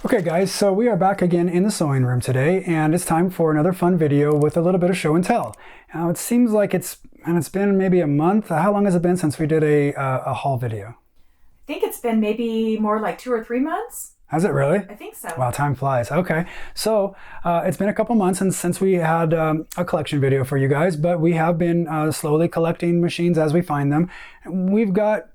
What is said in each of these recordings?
Okay guys, so we are back again in the sewing room today, and it's time for another fun video with a little bit of show and tell. Now it seems like it's been maybe a month. How long has it been since we did a haul video? I think it's been maybe more like 2 or 3 months. Has it really? I think so. Wow, time flies. Okay, so it's been a couple months since we had a collection video for you guys, but we have been slowly collecting machines as we find them. We've got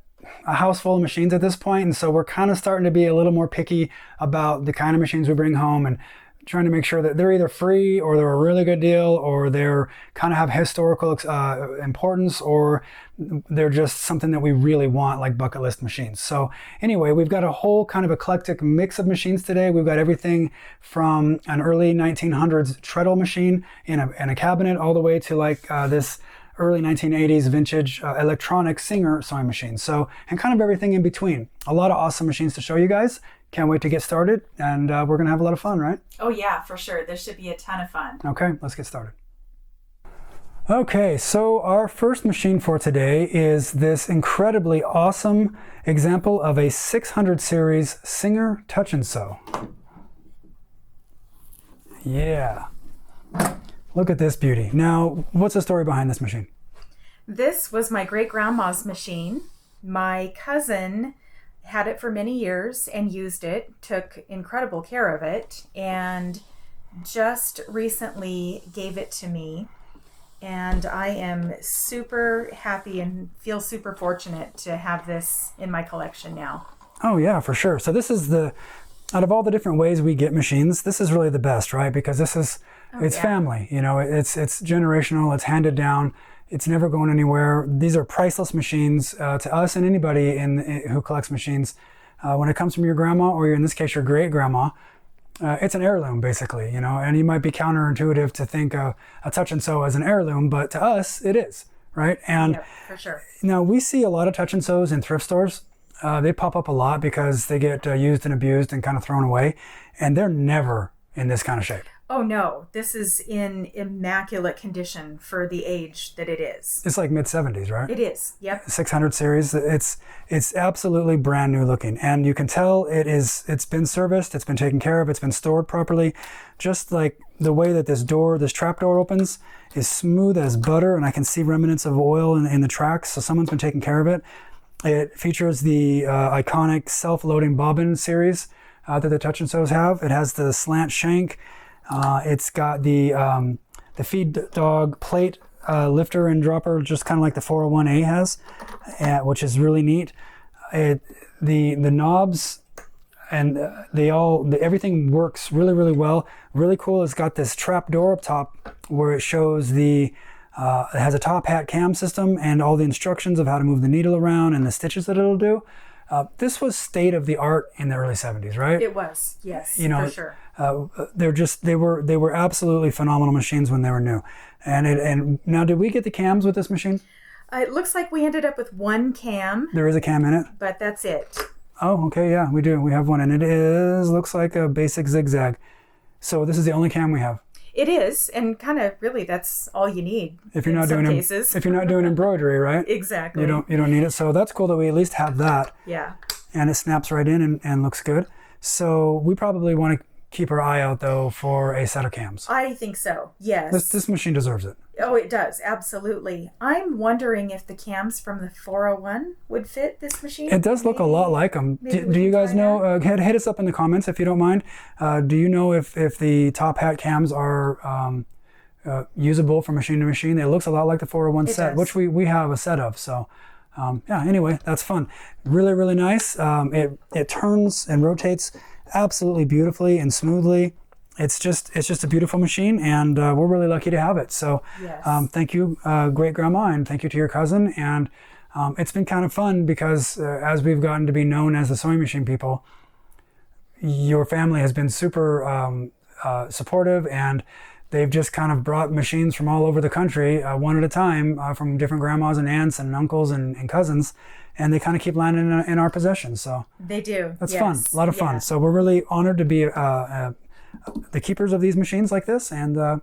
a house full of machines at this point, and so we're kind of starting to be a little more picky about the kind of machines we bring home and trying to make sure that they're either free or they're a really good deal or they're kind of have historical importance or they're just something that we really want, like bucket list machines. So anyway, we've got a whole kind of eclectic mix of machines today. We've got everything from an early 1900s treadle machine in a cabinet all the way to like this early 1980s vintage electronic Singer sewing machine. So, and kind of everything in between. A lot of awesome machines to show you guys. Can't wait to get started, and we're gonna have a lot of fun, right? Oh yeah, for sure. This should be a ton of fun. Okay, let's get started. Okay, so our first machine for today is this incredibly awesome example of a 600 series Singer touch and sew. Yeah. Look at this beauty. Now, what's the story behind this machine? This was my great-grandma's machine. My cousin had it for many years and used it, took incredible care of it, and just recently gave it to me. And I am super happy and feel super fortunate to have this in my collection now. Oh yeah, for sure. So this is out of all the different ways we get machines, this is really the best, right? Because this is, it's family, you know, it's generational, it's handed down, it's never going anywhere. These are priceless machines to us and anybody who collects machines. When it comes from your grandma, or in this case, your great grandma, it's an heirloom basically, you know, and you might be counterintuitive to think of a touch and sew as an heirloom, but to us it is, right? And yep, for sure. Now we see a lot of touch and sews in thrift stores. They pop up a lot because they get used and abused and kind of thrown away, and they're never in this kind of shape. Oh no, this is in immaculate condition for the age that it is. It's like mid-70s, right? It is, yep. 600 series. It's absolutely brand new looking, and you can tell it's been serviced, it's been taken care of, it's been stored properly. Just like the way that this trap door opens is smooth as butter, and I can see remnants of oil in the tracks, so someone's been taking care of it. It features the iconic self-loading bobbin series that the touch and sews have. It has the slant shank. It's got the feed dog plate lifter and dropper, just kind of like the 401A has, which is really neat. The knobs and everything works really, really well. Really cool. It's got this trap door up top where it shows it has a top hat cam system and all the instructions of how to move the needle around and the stitches that it'll do. This was state of the art in the early 70s, right? It was, yes, you know, for sure. They were absolutely phenomenal machines when they were new. And now, did we get the cams with this machine? It looks like we ended up with one cam. There is a cam in it? But that's it. Oh, okay, yeah, we do. We have one, and looks like a basic zigzag. So this is the only cam we have. It is, and kind of really that's all you need. If you're not doing if you're not doing embroidery, right? Exactly. You don't need it. So that's cool that we at least have that. Yeah. And it snaps right in and looks good. So we probably want to keep our eye out though for a set of cams. I think so. Yes. This machine deserves it. Oh, it does. Absolutely. I'm wondering if the cams from the 401 would fit this machine. It does look a lot like them. Do you guys know? Hit us up in the comments if you don't mind. Do you know if the top hat cams are usable from machine to machine? It looks a lot like the 401 set, which we have a set of. So yeah, anyway, that's fun. Really, really nice. It turns and rotates absolutely beautifully and smoothly. It's just a beautiful machine, and we're really lucky to have it. So yes. Thank you, great grandma, and thank you to your cousin. And it's been kind of fun because as we've gotten to be known as the sewing machine people, your family has been super supportive, and they've just kind of brought machines from all over the country, one at a time, from different grandmas and aunts and uncles and cousins, and they kind of keep landing in our possession. So they do. That's fun, a lot of fun. So we're really honored to be the keepers of these machines like this, and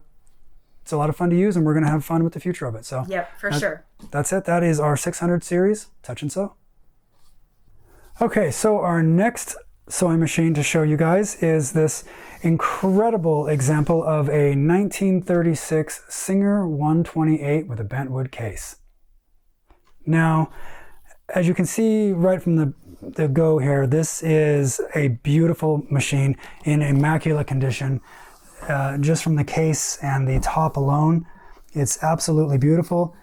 it's a lot of fun to use, and we're going to have fun with the future of it. So yep, for sure. That's it. That is our 600 series touch and sew. Okay, so our next sewing machine to show you guys is this incredible example of a 1936 Singer 128 with a bentwood case. Now, as you can see right from the go here, this is a beautiful machine in immaculate condition. Just from the case and the top alone, it's absolutely beautiful.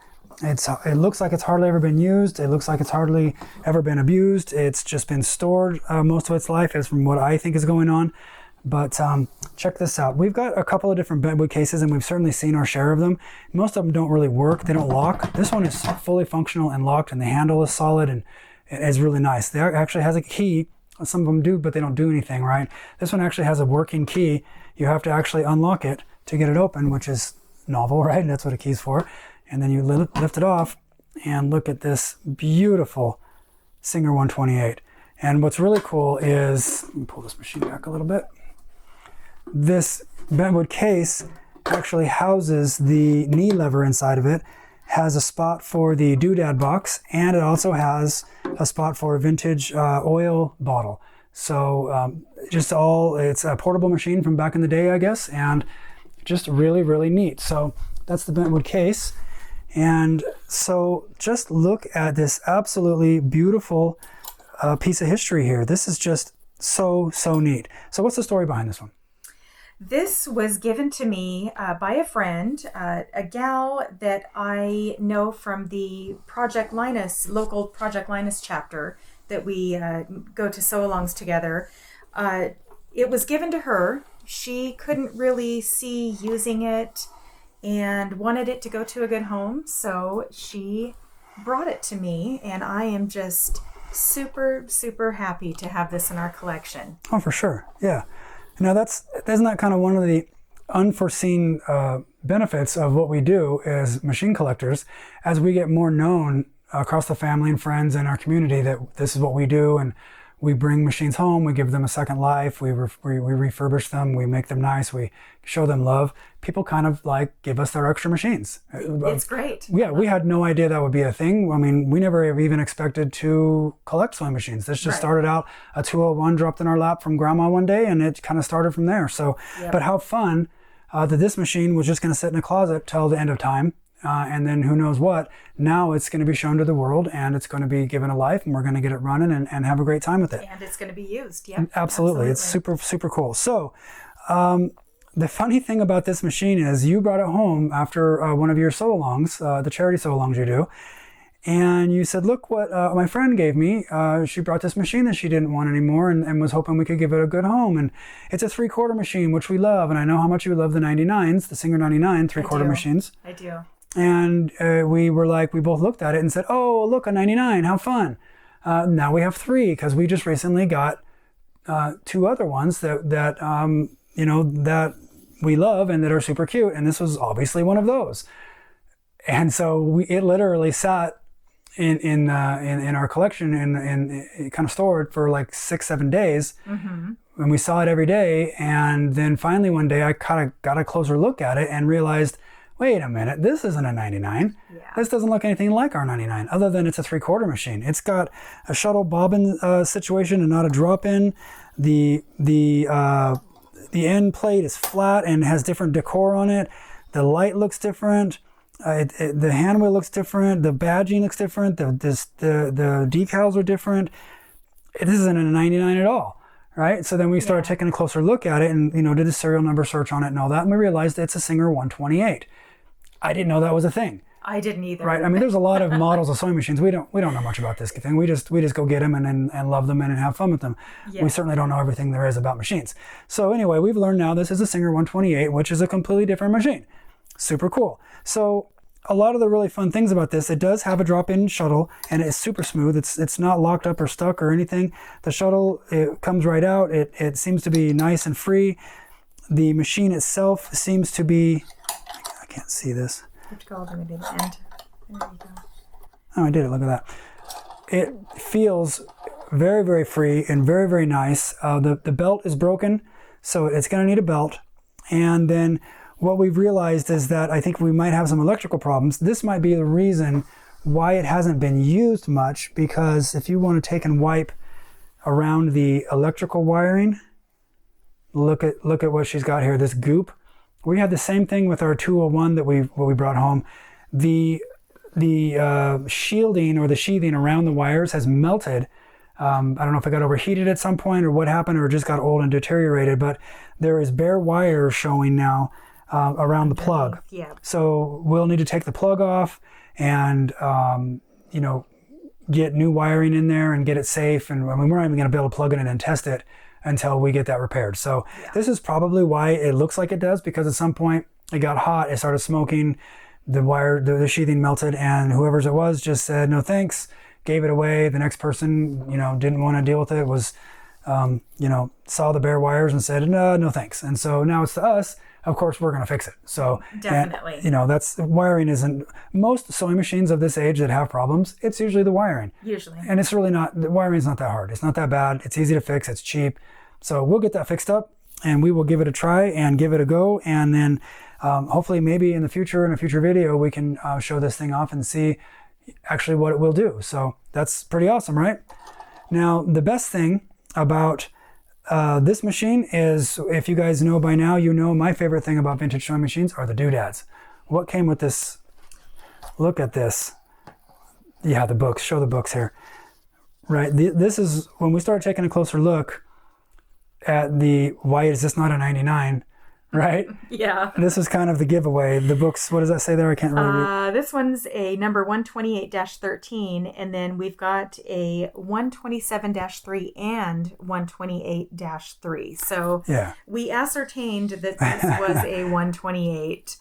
It looks like it's hardly ever been used. It looks like it's hardly ever been abused. It's just been stored most of its life, is from what I think is going on. But check this out. We've got a couple of different bentwood cases, and we've certainly seen our share of them. Most of them don't really work. They don't lock. This one is fully functional and locked, and the handle is solid and it is really nice. There actually has a key. Some of them do, but they don't do anything, right? This one actually has a working key. You have to actually unlock it to get it open, which is novel, right? That's what a key's for. And then you lift it off and look at this beautiful Singer 128. And what's really cool is, let me pull this machine back a little bit. This bentwood case actually houses the knee lever inside of it, has a spot for the doodad box, and it also has a spot for a vintage oil bottle. So it's a portable machine from back in the day, I guess, and just really, really neat. So that's the bentwood case. And so just look at this absolutely beautiful piece of history here. This is just so neat. So what's the story behind this one? This was given to me by a friend, a gal that I know from the local Project Linus chapter that we go to sew-alongs together. It was given to her. She couldn't really see using it and wanted it to go to a good home, so she brought it to me, and I am just super happy to have this in our collection. Oh, for sure. Yeah. Now isn't that kind of one of the unforeseen benefits of what we do as machine collectors, as we get more known across the family and friends and our community that this is what we do, and we bring machines home, we give them a second life, we refurbish them, we make them nice, we show them love. People kind of like give us their extra machines. It's great. Yeah, we had no idea that would be a thing. I mean, we never have even expected to collect sewing machines. This just started out, a 201 dropped in our lap from grandma one day, and it kind of started from there. So, But how fun that this machine was just going to sit in a closet till the end of time. And then who knows what, now it's going to be shown to the world, and it's going to be given a life, and we're going to get it running and have a great time with it. And it's going to be used, yeah. Absolutely. It's super cool. So the funny thing about this machine is you brought it home after one of your sew-alongs, the charity sew-alongs you do, and you said, look what my friend gave me. She brought this machine that she didn't want anymore and was hoping we could give it a good home. And it's a 3/4 machine, which we love. And I know how much you love the 99s, the Singer 99 3/4 machines. I do. And we both looked at it and said, oh, look, a 99, how fun. Now we have 3 because we just recently got 2 other ones that we love and that are super cute. And this was obviously one of those. And so it literally sat in our collection and kind of stored for like 6-7 days. Mm-hmm. And we saw it every day. And then finally one day I kind of got a closer look at it and realized, wait a minute, this isn't a 99. Yeah. This doesn't look anything like our 99, other than it's a 3/4 machine. It's got a shuttle bobbin situation and not a drop-in. The end plate is flat and has different decor on it. The light looks different. The handwheel looks different. The badging looks different. The decals are different. This isn't a 99 at all. Right? So then we started taking a closer look at it and, did a serial number search on it and all that. And we realized it's a Singer 128. I didn't know that was a thing. I didn't either. Right? I mean, there's a lot of models of sewing machines. We don't know much about this thing. We just go get them and love them and have fun with them. Yeah. We certainly don't know everything there is about machines. So anyway, we've learned now this is a Singer 128, which is a completely different machine. Super cool. So a lot of the really fun things about this, it does have a drop-in shuttle, and it's super smooth. It's not locked up or stuck or anything. The shuttle, it comes right out. It seems to be nice and free. The machine itself seems to be, I can't see this. You have to go all the way to the end. There you go. Oh, I did it. Look at that. It feels very, very free and very, very nice. The belt is broken, so it's going to need a belt. And then what we've realized is that I think we might have some electrical problems. This might be the reason why it hasn't been used much, because if you want to take and wipe around the electrical wiring. Look at what she's got here, this goop. We had the same thing with our 201 that we brought home. The shielding or the sheathing around the wires has melted. I don't know if it got overheated at some point or what happened, or just got old and deteriorated, but there is bare wire showing now around the plug. Yeah. So we'll need to take the plug off and get new wiring in there and get it safe. And I mean, we're not even going to be able to plug it in and test it until we get that repaired. So this is probably why it looks like it does, because at some point it got hot, it started smoking, the wire, the sheathing melted, and whoever's it was just said no thanks, gave it away. The next person, didn't want to deal with it, was, saw the bare wires and said no thanks. And so now it's to us. Of course, we're going to fix it. So definitely, that's wiring isn't, most sewing machines of this age that have problems, it's usually the wiring. Usually. And it's really not, the wiring is not that hard. It's not that bad. It's easy to fix. It's cheap. So we'll get that fixed up and we will give it a try and give it a go. And then hopefully maybe in the future, in a future video, we can show this thing off and see actually what it will do. So that's pretty awesome, right? Now, the best thing about this machine is, if you guys know by now, my favorite thing about vintage sewing machines are the doodads. What came with this? Look at this. Yeah, the books. Show the books here. Right. This is when we started taking a closer look at the why is this not a 99, right? Yeah. This is kind of the giveaway. The books, what does that say there? I can't really read. This one's a number 128-13, and then we've got a 127-3 and 128-3. So we ascertained that this was a 128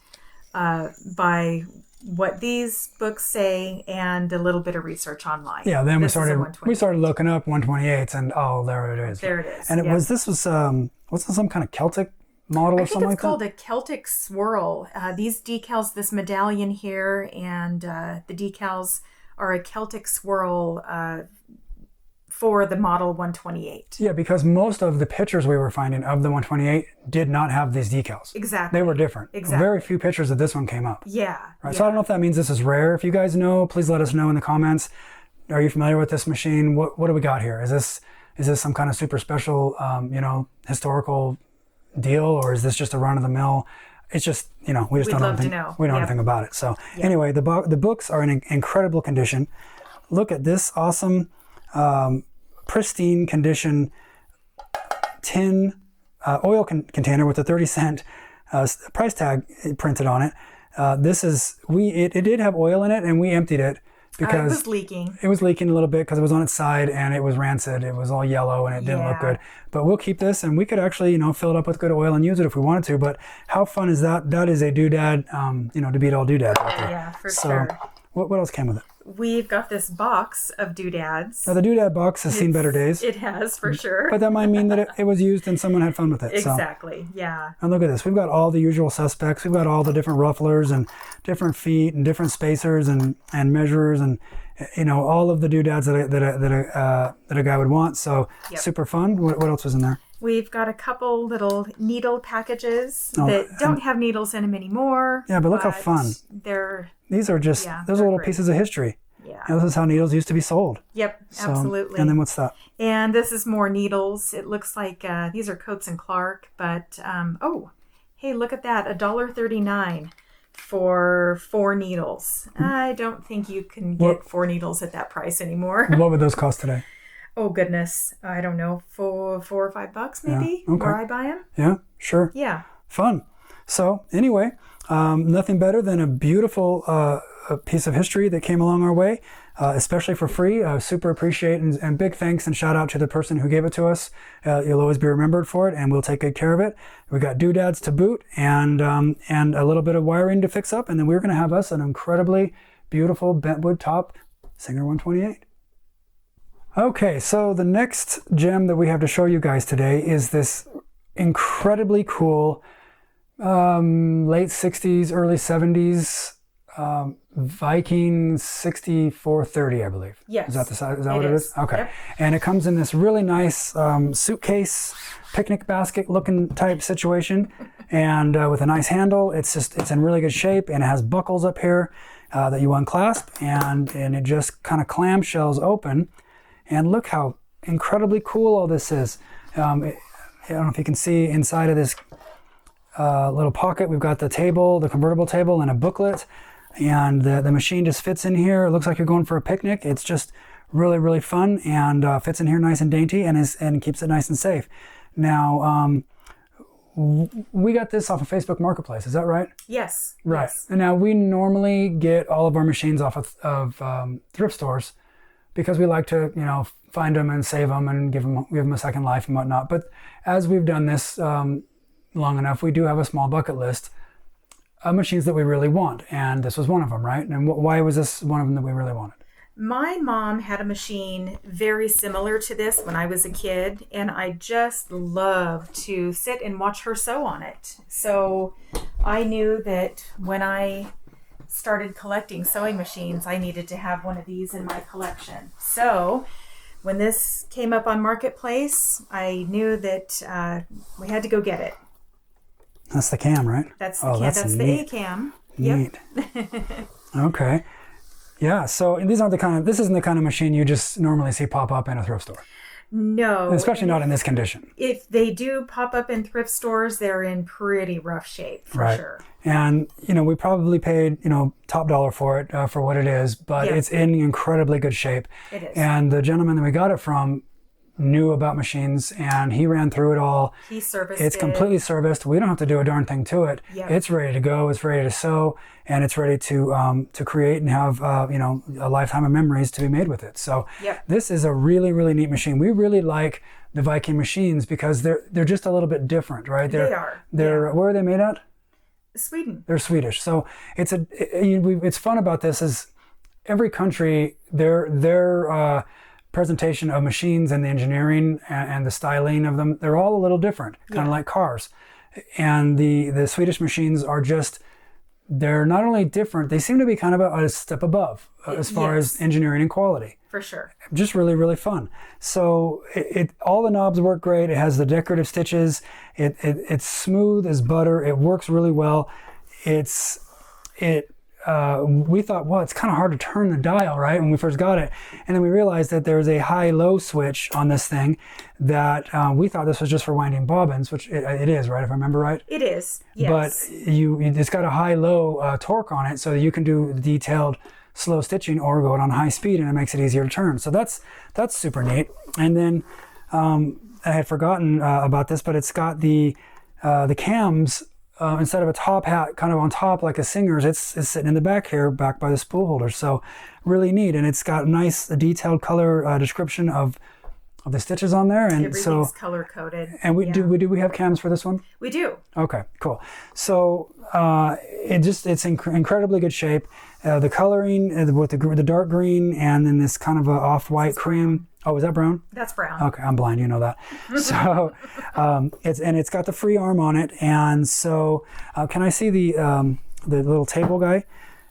by what these books say and a little bit of research online. Yeah, then we started looking up 128s, and there it is. There it is. And was this some kind of Celtic model or something like that? It's called a Celtic swirl. These decals, this medallion here, and the decals are a Celtic swirl for the model 128. Yeah, because most of the pictures we were finding of the 128 did not have these decals. Exactly. They were different. Exactly. Very few pictures of this one came up. Yeah. Right. Yeah. So I don't know if that means this is rare. If you guys know, please let us know in the comments. Are you familiar with this machine? What do we got here? Is this some kind of super special, historical deal, or is this just a run of the mill? It's just, we just don't know anything. We don't know anything about it. So anyway, the books are in incredible condition. Look at this awesome, pristine condition tin oil container with a 30-cent price tag printed on it. It did have oil in it, and we emptied it because it was leaking. It was leaking a little bit because it was on its side and it was rancid. It was all yellow and it didn't look good. But we'll keep this, and we could actually, fill it up with good oil and use it if we wanted to. But how fun is that? That is a doodad, to beat all doodads out there. Yeah, for sure. What else came with it? We've got this box of doodads. Now, the doodad box has seen better days. It has, for sure. But that might mean that it was used and someone had fun with it. Exactly, yeah. And look at this. We've got all the usual suspects. We've got all the different rufflers and different feet and different spacers and measurers and, all of the doodads that a guy would want. So super fun. What else was in there? We've got a couple little needle packages that don't have needles in them anymore. Yeah, but look how fun. These are just, those are little pieces of history. Yeah. This is how needles used to be sold. Yep, absolutely. And then what's that? And this is more needles. It looks like these are Coates and Clark, but hey, look at that, $1.39 for 4 needles. I don't think you can get 4 needles at that price anymore. What would those cost today? Oh goodness, I don't know, $4 or $5 maybe, where I buy them. Yeah, sure. Yeah. Fun. So anyway, nothing better than a beautiful a piece of history that came along our way, especially for free. Super appreciate and big thanks and shout out to the person who gave it to us. You'll always be remembered for it, and we'll take good care of it. We got doodads to boot and a little bit of wiring to fix up, and then we're going to have us an incredibly beautiful bentwood top Singer 128. Okay, so the next gem that we have to show you guys today is this incredibly cool late 60s, early 70s Viking 6430, I believe. Yes. Is that the size? Is that what it is? Okay. Yep. And it comes in this really nice suitcase, picnic basket looking type situation, and with a nice handle. It's in really good shape, and it has buckles up here that you unclasp, and it just kind of clamshells open. And look how incredibly cool all this is. I don't know if you can see inside of this little pocket, we've got the table, the convertible table, and a booklet. And the machine just fits in here. It looks like you're going for a picnic. It's just really, really fun and fits in here nice and dainty and keeps it nice and safe. Now, we got this off of Facebook Marketplace. Is that right? Yes. Right. Yes. And now we normally get all of our machines off of thrift stores because we like to, find them and save them and give them a second life and whatnot. But as we've done this long enough, we do have a small bucket list of machines that we really want. And this was one of them, right? And why was this one of them that we really wanted? My mom had a machine very similar to this when I was a kid, and I just loved to sit and watch her sew on it. So I knew that when I started collecting sewing machines, I needed to have one of these in my collection. So when this came up on Marketplace, I knew that we had to go get it. That's the cam, right? That's the cam. That's the A cam. Neat. Okay. Yeah. So this isn't the kind of machine you just normally see pop up in a thrift store. No. Especially not in this condition. If they do pop up in thrift stores, they're in pretty rough shape for sure. And, we probably paid, top dollar for it, for what it is, but it's in incredibly good shape. It is. And the gentleman that we got it from knew about machines and he ran through it all. He serviced It's completely serviced. We don't have to do a darn thing to it. Yep. It's ready to go. It's ready to sew and it's ready to create and have, a lifetime of memories to be made with it. So this is a really, really neat machine. We really like the Viking machines because they're just a little bit different, right? They are. Where are they made at? Sweden. They're Swedish. So it's fun about this is every country, their presentation of machines and the engineering and the styling of them, they're all a little different, kind of like cars. And the Swedish machines are they're not only different, they seem to be kind of a step above as far as engineering and quality. For sure. Just really, really fun. So all the knobs work great. It has the decorative stitches. It's smooth as butter. It works really well. We thought, well, it's kind of hard to turn the dial, right, when we first got it. And then we realized that there's a high-low switch on this thing that we thought this was just for winding bobbins, which it is, right, if I remember right? It is, yes. But it's got a high-low torque on it so that you can do detailed slow stitching or go it on high speed and it makes it easier to turn. So that's super neat. And then I had forgotten about this, but it's got the cams instead of a top hat kind of on top like a singer's, it's sitting in the back here, back by the spool holder. So really neat. And it's got nice detailed color description of the stitches on there. And everything's color coded. And do we have cams for this one? We do. Okay, cool. So it's incredibly good shape. The coloring with the dark green and then this kind of a off-white cream. Oh, is that brown? That's brown. Okay, I'm blind. You know that. So it's got the free arm on it. And so can I see the little table guy?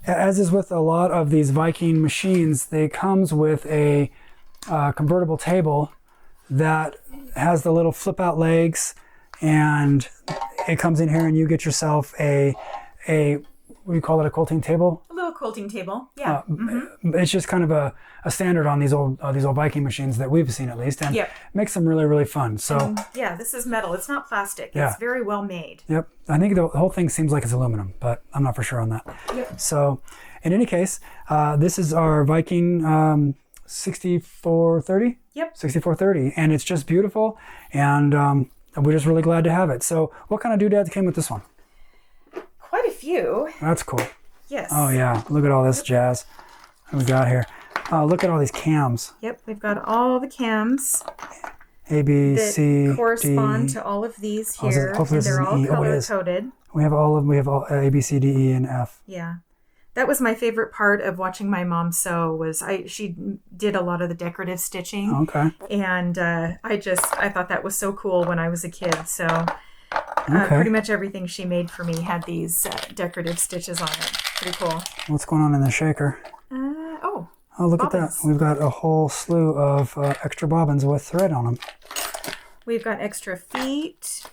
As is with a lot of these Viking machines, they comes with a convertible table that has the little flip out legs, and it comes in here and you get yourself a what do you call it, a quilting table? A little quilting table, yeah. It's just kind of a standard on these old Viking machines that we've seen at least, and makes them really, really fun. So this is metal. It's not plastic. It's very well made. Yep. I think the whole thing seems like it's aluminum, but I'm not for sure on that. Yep. So in any case, this is our Viking 6430? Yep. 6430. And it's just beautiful. And we're just really glad to have it. So what kind of doodads came with this one? Quite a few. That's cool. Yes. Oh, yeah. Look at all this jazz we got here. Oh, look at all these cams. Yep. We've got all the cams. A, B, C, that correspond D. To all of these here. Hopefully and they're all color coded. We have all A, B, C, D, E, and F. Yeah. That was my favorite part of watching my mom sew was she did a lot of the decorative stitching. Okay. And I thought that was so cool when I was a kid. So pretty much everything she made for me had these decorative stitches on it. Pretty cool. What's going on in the shaker? Oh, look bobbins. at that. We've got a whole slew of extra bobbins with thread on them. We've got extra feet,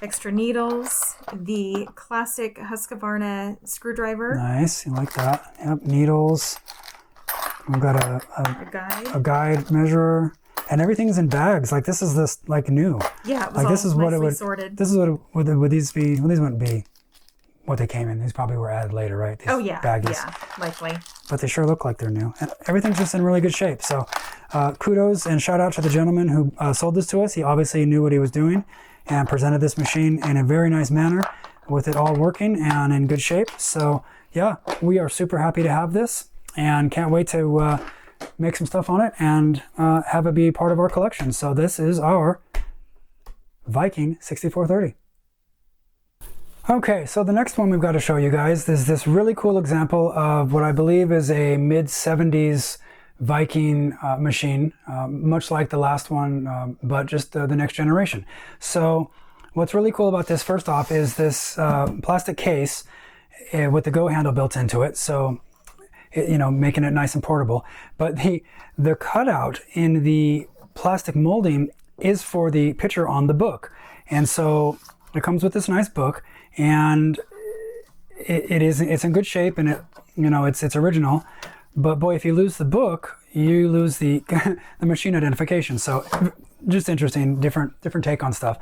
extra needles, the classic Husqvarna screwdriver. Nice, you like that. Yep, needles. We've got a guide measurer. and everything's in bags. Like this is like new. Yeah, it was Like all this is what it nicely would. sorted. This is what would these be? Well, these wouldn't be what they came in. These probably were added later, right? These baggies. Yeah, likely. But they sure look like they're new, and everything's just in really good shape. So, kudos and shout out to the gentleman who sold this to us. He obviously knew what he was doing, and presented this machine in a very nice manner, with it all working and in good shape. So, yeah, we are super happy to have this, and can't wait to make some stuff on it and have it be part of our collection. So this is our Viking 6430. Okay, so the next one we've got to show you guys is this really cool example of what I believe is a mid-70s Viking machine, much like the last one, but just the next generation. So what's really cool about this, first off, is this plastic case with the Go handle built into it. So, making it nice and portable. But the cutout in the plastic molding is for the picture on the book. And so it comes with this nice book, and it's in good shape, and it's original. But boy, if you lose the book, you lose the the machine identification. So just interesting, different take on stuff.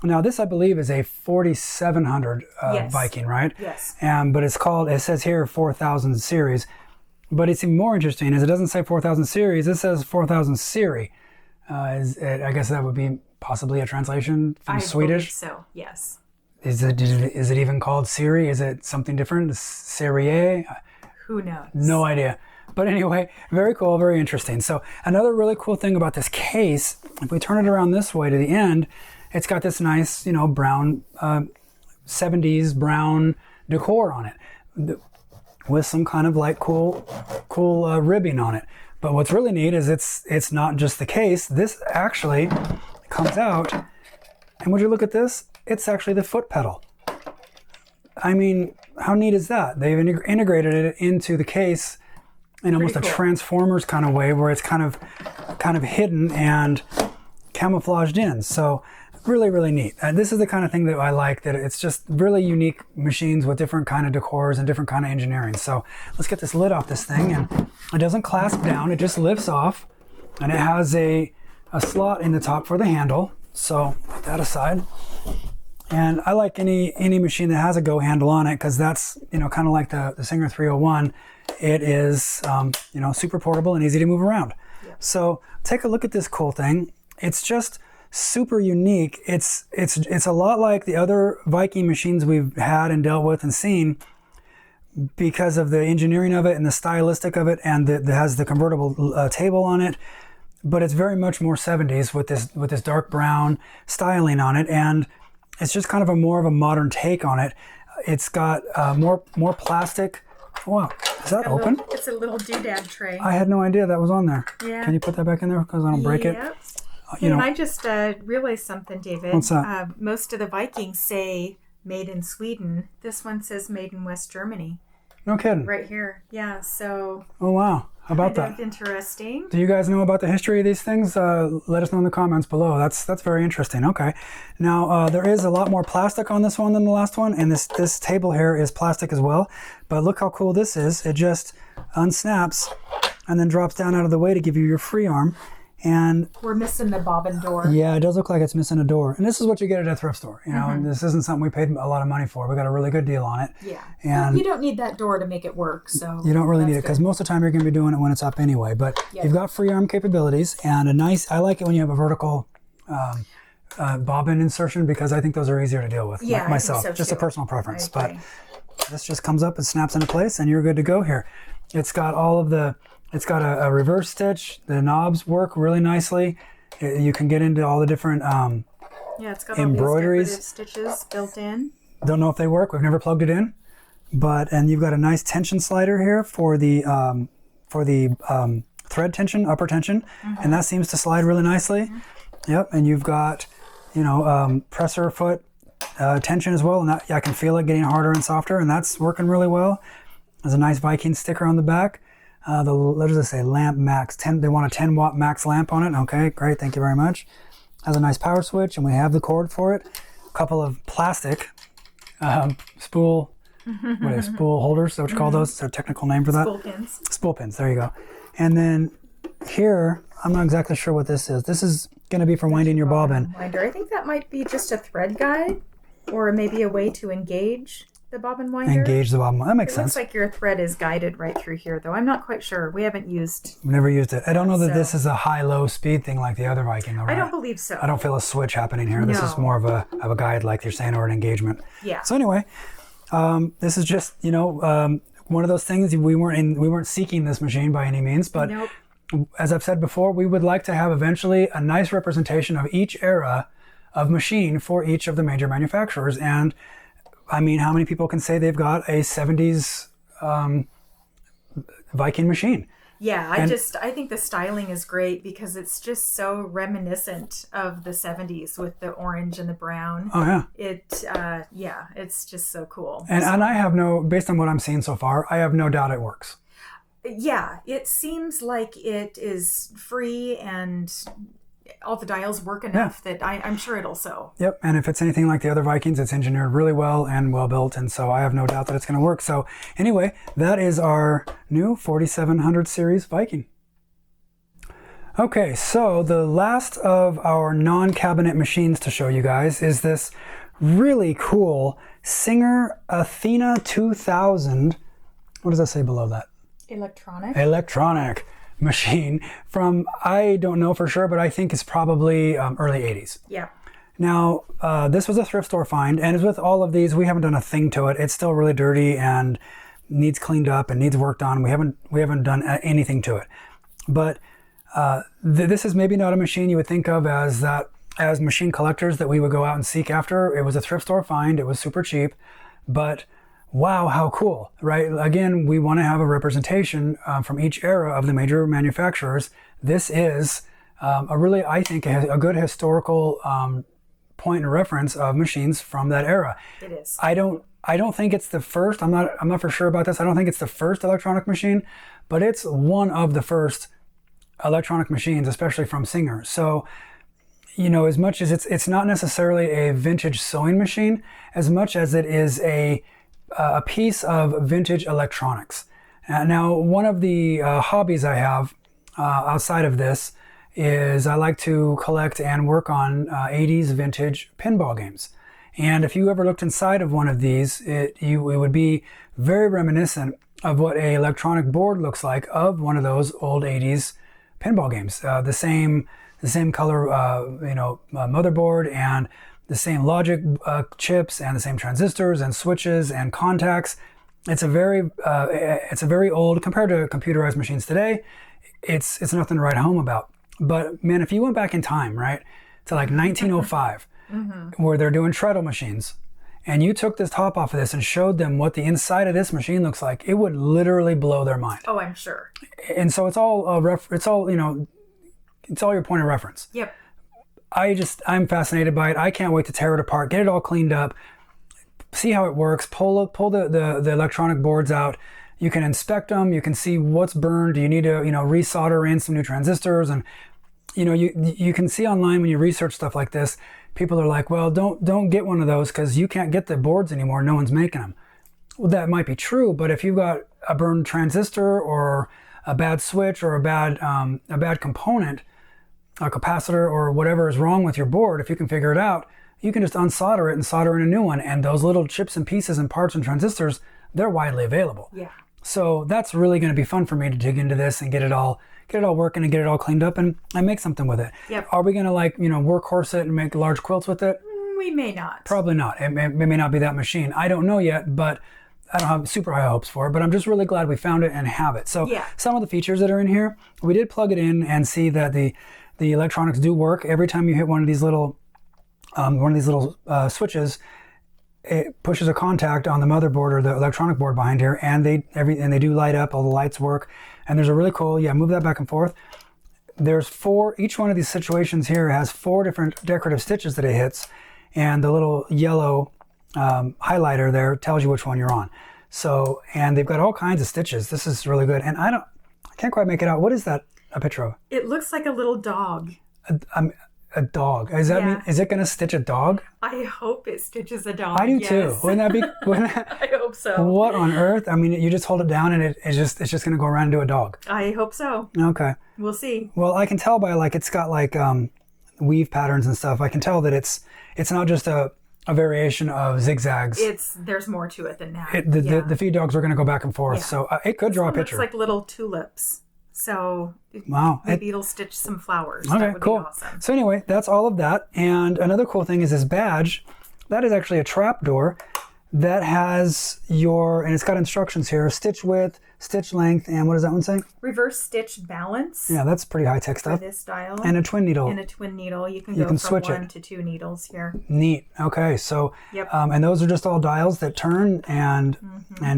Now this, I believe, is a 4700 Yes. Viking, right? Yes. But it says here 4000 series. But it's even more interesting is it doesn't say 4000 series, it says 4000 Siri. I guess that would be possibly a translation from Swedish. Believe so, yes. Is it even called Siri? Is it something different? Serie? Who knows? No idea. But anyway, very cool, very interesting. So another really cool thing about this case, if we turn it around this way to the end, it's got this nice, brown, 70s brown decor on it, with some kind of like cool ribbing on it. But what's really neat is it's not just the case. This actually comes out, and would you look at this? It's actually the foot pedal. I mean, how neat is that? They've integrated it into the case in almost Pretty a cool. Transformers kind of way, where it's kind of hidden and camouflaged in. So really, really neat. This is the kind of thing that I like, that it's just really unique machines with different kind of decors and different kind of engineering. So let's get this lid off this thing, and it doesn't clasp down, it just lifts off, and it has a slot in the top for the handle. So put that aside. And I like any machine that has a Go handle on it, because that's, kind of like the Singer 301. It is, super portable and easy to move around. Yep. So take a look at this cool thing. It's just super unique. It's a lot like the other Viking machines we've had and dealt with and seen, because of the engineering of it and the stylistic of it, and it has the convertible table on it. But it's very much more 70s with this dark brown styling on it, and it's just kind of more of a modern take on it. It's got more plastic. Wow, is that open? It's a little doodad tray. I had no idea that was on there. Yeah. Can you put that back in there because I don't break it? Yep. And I just realized something, David. What's that? Most of the Vikings say made in Sweden. This one says made in West Germany. No kidding. Right here. Yeah, so Oh wow, how about kind that? of interesting. Do you guys know about the history of these things? Let us know in the comments below. That's very interesting. Okay. Now, there is a lot more plastic on this one than the last one, and this table here is plastic as well. But look how cool this is. It just unsnaps and then drops down out of the way to give you your free arm. And We're missing the bobbin door. yeah, it does look like it's missing a door. And this is what you get at a thrift store. This isn't something we paid a lot of money for. We got a really good deal on it. Yeah. And you don't need that door to make it work, so you don't really that's need it, because good. most of the time you're going to be doing it when it's up anyway. But Yep. you've got free arm capabilities, and I like it when you have a vertical bobbin insertion, because I think those are easier to deal with. Yeah, I think myself, so just a too. personal preference. I But agree. this just comes up and snaps into place, and you're good to go here. It's got it's got a reverse stitch. The knobs work really nicely. You can get into all the different Yeah, it's got embroideries. all these decorative stitches built in. Don't know if they work. We've never plugged it in, and you've got a nice tension slider here for the thread tension, upper tension, and that seems to slide really nicely. Yep, and you've got presser foot tension as well, and that I can feel it getting harder and softer, and that's working really well. There's a nice Viking sticker on the back. What does it say? Lamp max 10. They want a 10 watt max lamp on it. Okay, great. Thank you very much. Has a nice power switch, and we have the cord for it. A couple of plastic spool holders. Is that what you call those? Is there a technical name for that? Spool pins. Spool pins. There you go. And then here, I'm not exactly sure what this is. This is going to be for winding your bobbin. Winder. I think that might be just a thread guide, or maybe a way to engage the bobbin winder. Engage the bobbin. That makes It sense. looks like your thread is guided right through here, though. I'm not quite sure. We haven't used. I've never used it. I don't know that So- this is a high-low speed thing like the other Viking, though, right? I don't believe so. I don't feel a switch happening here. This is No. more of a guide, like you're saying, or an engagement. Yeah. So anyway, this is just one of those things. We weren't seeking this machine by any means, but Nope. as I've said before, we would like to have eventually a nice representation of each era of machine for each of the major manufacturers. And I mean, how many people can say they've got a 70s Viking machine? Yeah, I think the styling is great because it's just so reminiscent of the 70s with the orange and the brown. Oh yeah. It's just so cool. And I have based on what I'm seeing so far, I have no doubt it works. Yeah, it seems like it is free and all the dials work enough that I'm sure it'll sew. Yep, and if it's anything like the other Vikings, it's engineered really well and well built, and so I have no doubt that it's going to work. So anyway, that is our new 4700 series Viking. Okay, so the last of our non-cabinet machines to show you guys is this really cool Singer Athena 2000. What does that say below that? Electronic machine from, I don't know for sure, but I think it's probably early 80s. Yeah. Now, this was a thrift store find, and as with all of these, we haven't done a thing to it. It's still really dirty and needs cleaned up and needs worked on. We haven't done anything to it. But this is maybe not a machine you would think of as machine collectors that we would go out and seek after. It was a thrift store find. It was super cheap, but wow, how cool, right? Again, we want to have a representation from each era of the major manufacturers. This is I think, a good historical point of reference of machines from that era. It is. I don't think it's the first. I'm not for sure about this. I don't think it's the first electronic machine, but it's one of the first electronic machines, especially from Singer. So, as much as it's not necessarily a vintage sewing machine, as much as it is a piece of vintage electronics. Now, one of the hobbies I have outside of this is I like to collect and work on 80s vintage pinball games. And if you ever looked inside of one of these, it would be very reminiscent of what a electronic board looks like of one of those old 80s pinball games. The same color, motherboard, and the same logic chips, and the same transistors and switches and contacts. It's a very old, compared to computerized machines today, it's nothing to write home about. But man, if you went back in time, right, to like 1905, where they're doing treadle machines, and you took this top off of this and showed them what the inside of this machine looks like, it would literally blow their mind. Oh, I'm sure. And so it's all your point of reference. Yep. I'm fascinated by it. I can't wait to tear it apart, get it all cleaned up, see how it works, pull the electronic boards out. You can inspect them. You can see what's burned. Do you need to, resolder in some new transistors? And, you can see online when you research stuff like this, people are like, well, don't get one of those because you can't get the boards anymore. No one's making them. Well, that might be true, but if you've got a burned transistor or a bad switch or a bad component, a capacitor or whatever is wrong with your board, if you can figure it out, you can just unsolder it and solder in a new one. And those little chips and pieces and parts and transistors, they're widely available. Yeah. So that's really going to be fun for me to dig into this and get it all working and get it all cleaned up and make something with it. Yep. Are we going to workhorse it and make large quilts with it? We may not. Probably not. It may not be that machine. I don't know yet, but I don't have super high hopes for it, but I'm just really glad we found it and have it. So some of the features that are in here, we did plug it in and see that the electronics do work. Every time you hit one of these little switches, it pushes a contact on the motherboard or the electronic board behind here, and they do light up. All the lights work, and there's a really cool, move that back and forth. There's each one of these situations here has 4 different decorative stitches that it hits, and the little yellow highlighter there tells you which one you're on. So, and they've got all kinds of stitches. This is really good, and I can't quite make it out. What is that a picture of? It looks like a little dog. a dog. Does that mean, is it going to stitch a dog? I hope it stitches a dog. I do too. Wouldn't that be? I hope so. What on earth? I mean, you just hold it down and it's just going to go around and do a dog. I hope so. Okay. We'll see. Well, I can tell by like it's got like weave patterns and stuff. I can tell that it's not just a variation of zigzags. There's more to it than that. The feed dogs are going to go back and forth, so it could draw a picture. Looks like little tulips. So wow, maybe it'll stitch some flowers. Okay, that would cool. be awesome. So anyway, that's all of that. And another cool thing is this badge. That is actually a trap door that has and it's got instructions here: stitch width, stitch length, and what does that one say? Reverse stitch balance. Yeah, that's pretty high tech stuff. For this style. And a twin needle. And a twin needle. You can go from switch 1 to 2 needles here. Neat. Okay, so yep. And those are just all dials that turn and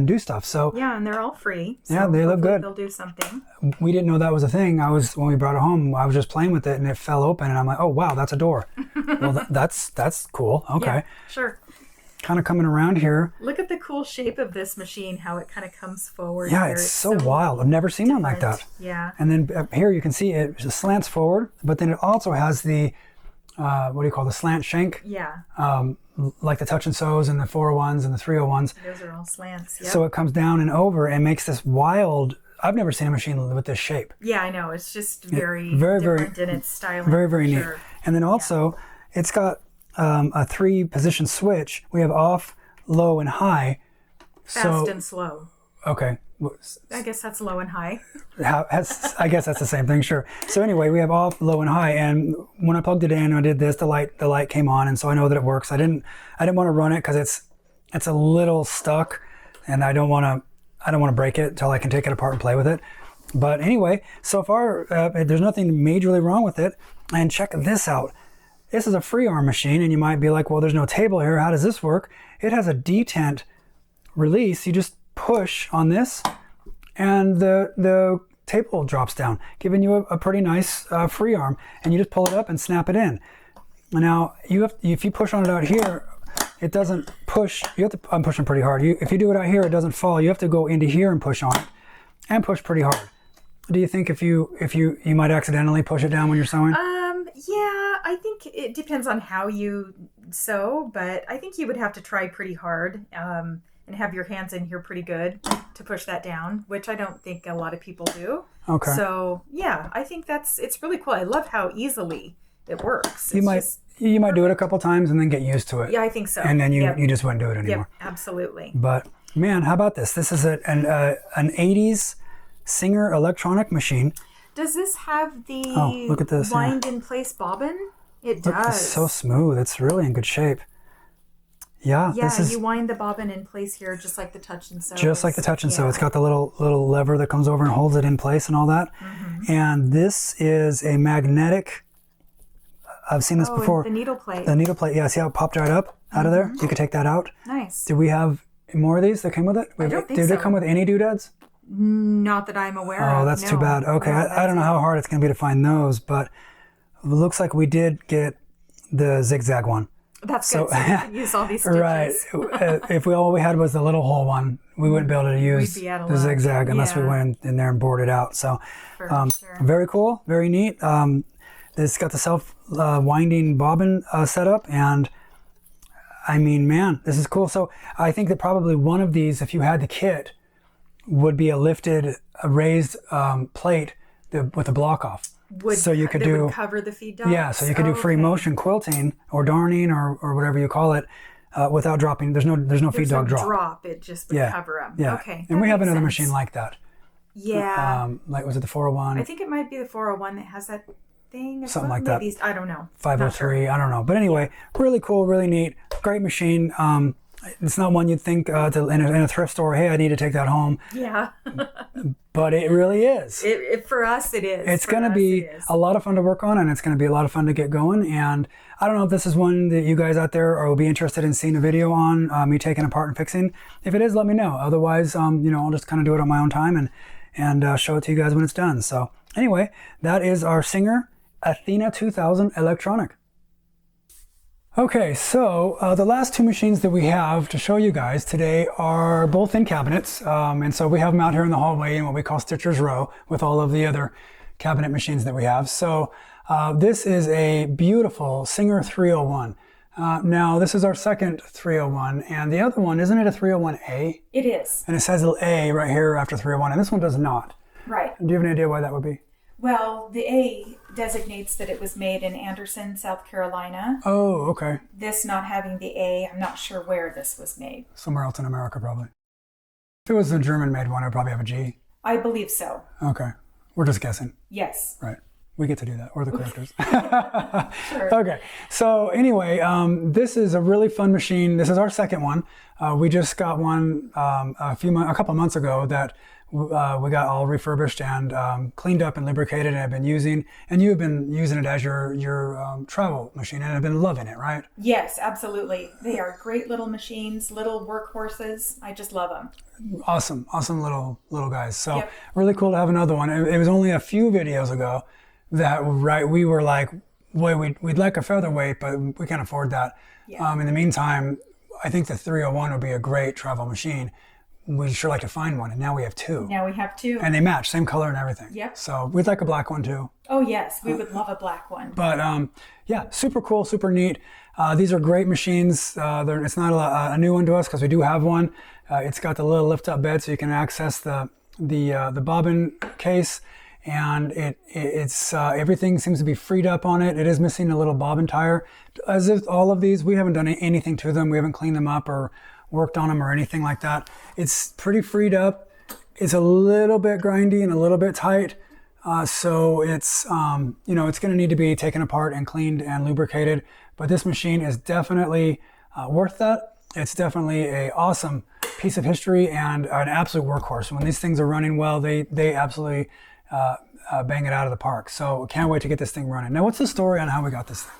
do stuff. So yeah, and they're all free. So yeah, they look good. They'll do something. We didn't know that was a thing. When we brought it home, I was just playing with it and it fell open, and I'm like, oh wow, that's a door. Well, that's cool. Okay. Yeah, sure. Kind of coming around here. Look at the cool shape of this machine, how it kind of comes forward. Yeah, here. it's so wild. I've never seen one like that. Yeah. And then here you can see it slants forward, but then it also has the, the slant shank? Yeah. Like the touch and sews and the 401s and the 301s. Those are all slants. Yep. So it comes down and over and makes this wild, I've never seen a machine with this shape. Yeah, I know. It's just very different in its styling. Very, very neat. And then also, it's got a 3-position switch. We have off, low, and high. Fast and slow. Okay. I guess that's low and high. I guess that's the same thing, sure. So anyway, we have off, low, and high. And when I plugged it in and I did this, the light came on, and so I know that it works. I didn't want to run it because it's a little stuck, and I don't want to break it until I can take it apart and play with it. But anyway, so far there's nothing majorly wrong with it. And check this out. This is a free arm machine, and you might be like, well, there's no table here. How does this work? It has a detent release. You just push on this, and the table drops down, giving you a pretty nice free arm, and you just pull it up and snap it in. Now, if you push on it out here, it doesn't push. I'm pushing pretty hard. If you do it out here, it doesn't fall. You have to go into here and push on it, and push pretty hard. Do you think if you might accidentally push it down when you're sewing? Yeah, I think it depends on how you sew, but I think you would have to try pretty hard and have your hands in here pretty good to push that down, which I don't think a lot of people do. Okay. So yeah, I think it's really cool. I love how easily it works. You might do it a couple times and then get used to it. Yeah, I think so. And then you just wouldn't do it anymore. Yep, absolutely. But man, how about this? This is an 80s Singer electronic machine. Does this have the look at this, wind in place bobbin? It does. It's so smooth. It's really in good shape. Yeah, you wind the bobbin in place here just like the touch and sew. Just like the touch and sew. It's got the little lever that comes over and holds it in place and all that. Mm-hmm. And this is a magnetic. I've seen this before. The needle plate. The needle plate. Yeah, see how it popped right up out of there? You could take that out. Nice. Do we have more of these that came with it? I don't think Did they come with any doodads? Not that I'm aware of. Oh, that's too bad. Okay, I don't know how hard it's going to be to find those, but it looks like we did get the zigzag one. That's good. So you can use all these stitches. Right. If all we had was the little hole one, we wouldn't be able to use the zigzag unless we went in there and bored it out. So very cool, very neat. It's got the self-winding bobbin setup, and I mean, man, this is cool. So I think that probably one of these, if you had the kit, would be a raised plate with a block off. Would cover the feed dogs? Yeah, so you could do free motion quilting or darning or whatever you call it without dropping. There's no feed dog drop. It just would cover them. Yeah. Okay. And we have another machine like that. Yeah. Was it the 401? I think it might be the 401 that has that thing. Something like that. I don't know. 503. Sure. I don't know. But anyway, really cool, really neat, great machine. It's not one you'd think in a thrift store, hey, I need to take that home. Yeah. But it really is. For us, it is. It's going to be a lot of fun to work on, and it's going to be a lot of fun to get going. And I don't know if this is one that you guys out there will be interested in seeing a video on, me taking apart and fixing. If it is, let me know. Otherwise, I'll just kind of do it on my own time and show it to you guys when it's done. So anyway, that is our Singer Athena 2000 electronic. Okay, so the last two machines that we have to show you guys today are both in cabinets. And so we have them out here in the hallway in what we call Stitcher's Row with all of the other cabinet machines that we have. So This is a beautiful Singer 301. Now, this is our second 301, and the other one, isn't it a 301A? It is. And it says a little A right here after 301, and this one does not. Right. Do you have any idea why that would be? Well, the A designates that it was made in Anderson, South Carolina. Oh, okay. This not having the A, I'm not sure where this was made. Somewhere else in America, probably. If it was a German-made one, it would probably have a G. I believe so. Okay. We're just guessing. Yes. Right. We get to do that, or the collectors. Sure. Okay. So anyway, this is a really fun machine. This is our second one. We just got one a couple months ago that we got all refurbished and cleaned up and lubricated, and have been using. And you have been using it as your travel machine, and have been loving it, right? Yes, absolutely. They are great little machines, little workhorses. I just love them. Awesome little guys. So Yep. really cool to have another one. It was only a few videos ago that we were like, boy, we'd like a featherweight, but we can't afford that. Yeah. In the meantime, I think the 301 would be a great travel machine. We'd sure like to find one, and now we have two. Now we have two. And they match, same color and everything. Yep. So we'd like a black one too. Oh yes, we would love a black one. But yeah, super cool, super neat. These are great machines. It's not a new one to us because we do have one. It's got the little lift-up bed, so you can access the bobbin case, and it's everything seems to be freed up on it. It is missing a little bobbin tire. As if all of these, we haven't done anything to them. We haven't cleaned them up or worked on them or anything like that. It's pretty freed up. It's a little bit grindy and a little bit tight. So it's, it's going to need to be taken apart and cleaned and lubricated. But this machine is definitely worth that. It's definitely an awesome piece of history and an absolute workhorse. When these things are running well, they absolutely bang it out of the park. So can't wait to get this thing running. Now, what's the story on how we got this thing?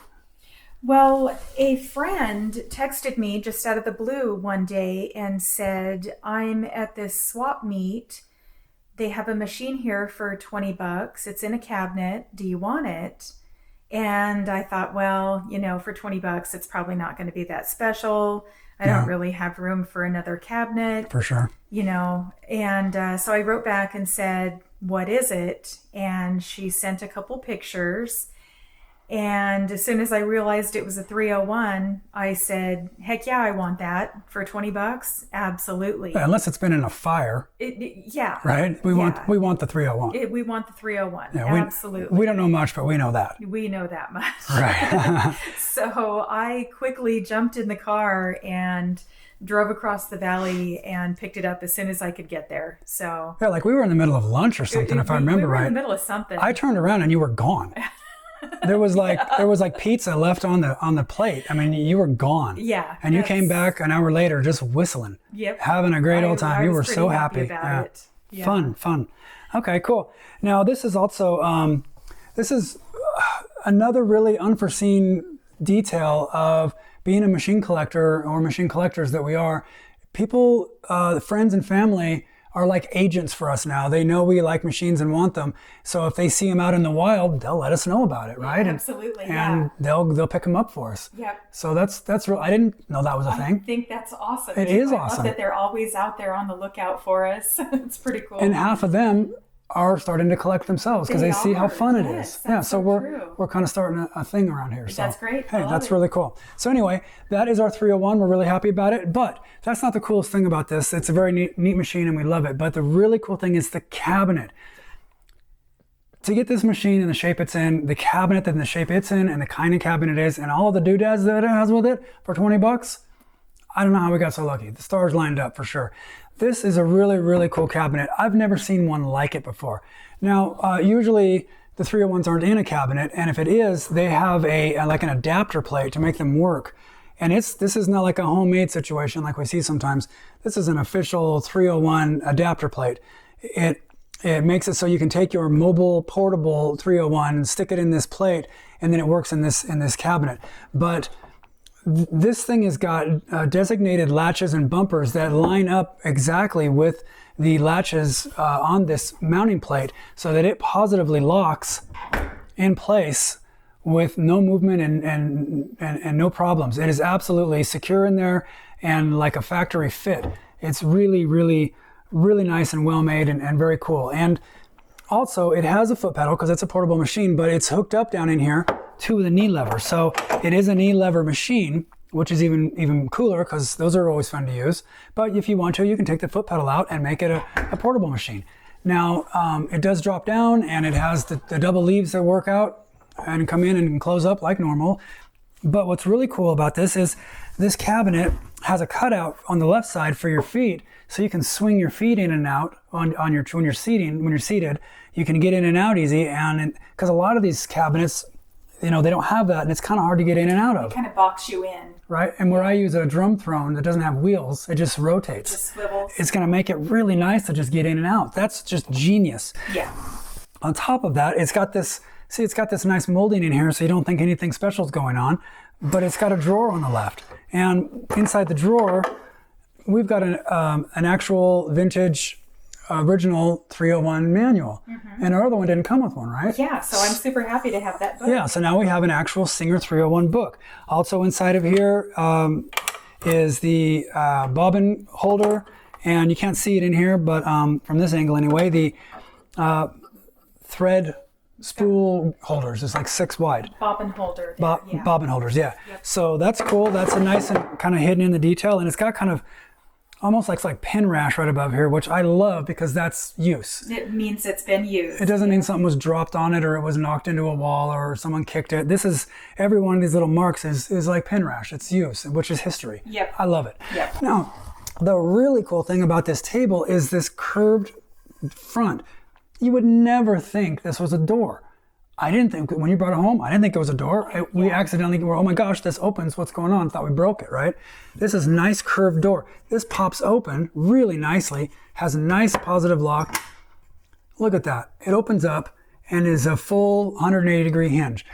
Well, a friend texted me just out of the blue one day and said, I'm at this swap meet. They have a machine here for $20. It's in a cabinet. Do you want it? And I thought, well, for $20, it's probably not going to be that special. I don't really have room for another cabinet. For sure. And so I wrote back and said, what is it? And she sent a couple pictures. And as soon as I realized it was a 301, I said, heck yeah, I want that for $20. Absolutely. Yeah, unless it's been in a fire. Yeah. Right? We want the 301. We want the 301. Yeah, absolutely. We don't know much, but we know that. We know that much. Right. So I quickly jumped in the car and drove across the valley and picked it up as soon as I could get there. So yeah, like we were in the middle of lunch or something, if I remember right. We were in the middle of something. I turned around and you were gone. There was like pizza left on the plate. I mean, you were gone. Yeah. And you came back an hour later just whistling. Yep. Having a great old time. You were so happy. About it. Yeah. Fun. Okay, cool. Now this is also another really unforeseen detail of being a machine collector or machine collectors that we are. People, friends and family are like agents for us now. They know we like machines and want them. So if they see them out in the wild, they'll let us know about it, right? Yeah, absolutely. And they'll pick them up for us. Yep. So that's real. I didn't know that was a thing. I think that's awesome. It is I awesome. love that they're always out there on the lookout for us. It's pretty cool. And half of them are starting to collect themselves because they see how fun it is. Yeah, so we're kind of starting a thing around here. So that's great. Hey, that's really cool. So anyway, that is our 301. We're really happy about it, but that's not the coolest thing about this. It's a very neat machine and we love it. But the really cool thing is the cabinet. To get this machine in the shape it's in, the cabinet and the shape it's in, and the kind of cabinet it is, and all the doodads that it has with it for $20, I don't know how we got so lucky. The stars lined up for sure. This is a really, really cool cabinet. I've never seen one like it before. Now, usually the 301s aren't in a cabinet, and if it is, they have like an adapter plate to make them work. And this is not like a homemade situation like we see sometimes. This is an official 301 adapter plate. It makes it so you can take your mobile portable 301 and stick it in this plate, and then it works in this cabinet. But this thing has got designated latches and bumpers that line up exactly with the latches on this mounting plate so that it positively locks in place with no movement and no problems. It is absolutely secure in there and like a factory fit. It's really, really, really nice and well made and very cool. And also, it has a foot pedal because it's a portable machine, but it's hooked up down in here to the knee lever. So it is a knee lever machine, which is even cooler because those are always fun to use. But if you want to, you can take the foot pedal out and make it a portable machine. Now, it does drop down, and it has the double leaves that work out and come in and close up like normal. But what's really cool about this is this cabinet has a cutout on the left side for your feet, so you can swing your feet in and out when you're seated. You can get in and out easy, and because a lot of these cabinets, they don't have that, and it's kind of hard to get in and out of. It kind of box you in. Right, and where I use a drum throne that doesn't have wheels, it just rotates. Just swivels. It's going to make it really nice to just get in and out. That's just genius. Yeah. On top of that, it's got this nice molding in here, so you don't think anything special is going on, but it's got a drawer on the left. And inside the drawer, we've got an actual vintage original 301 manual. Mm-hmm. And our other one didn't come with one, right? Yeah, so I'm super happy to have that book. Yeah, so now we have an actual Singer 301 book. Also inside of here is the bobbin holder, and you can't see it in here, but from this angle anyway, the thread spool holders. It's like 6 wide. Bobbin holder. Bobbin holders, yeah. Yep. So that's cool. That's a nice and kind of hidden in the detail, and it's got kind of almost like pin rash right above here, which I love because that's use. It means it's been used. It doesn't mean something was dropped on it or it was knocked into a wall or someone kicked it. This is, every one of these little marks is like pin rash. It's use, which is history. Yep. I love it. Yep. Now, the really cool thing about this table is this curved front. You would never think this was a door. I didn't think, when you brought it home, I didn't think it was a door. We accidentally were, oh my gosh, this opens, what's going on? Thought we broke it, right? This is nice curved door. This pops open really nicely, has a nice positive lock. Look at that. It opens up and is a full 180 degree hinge.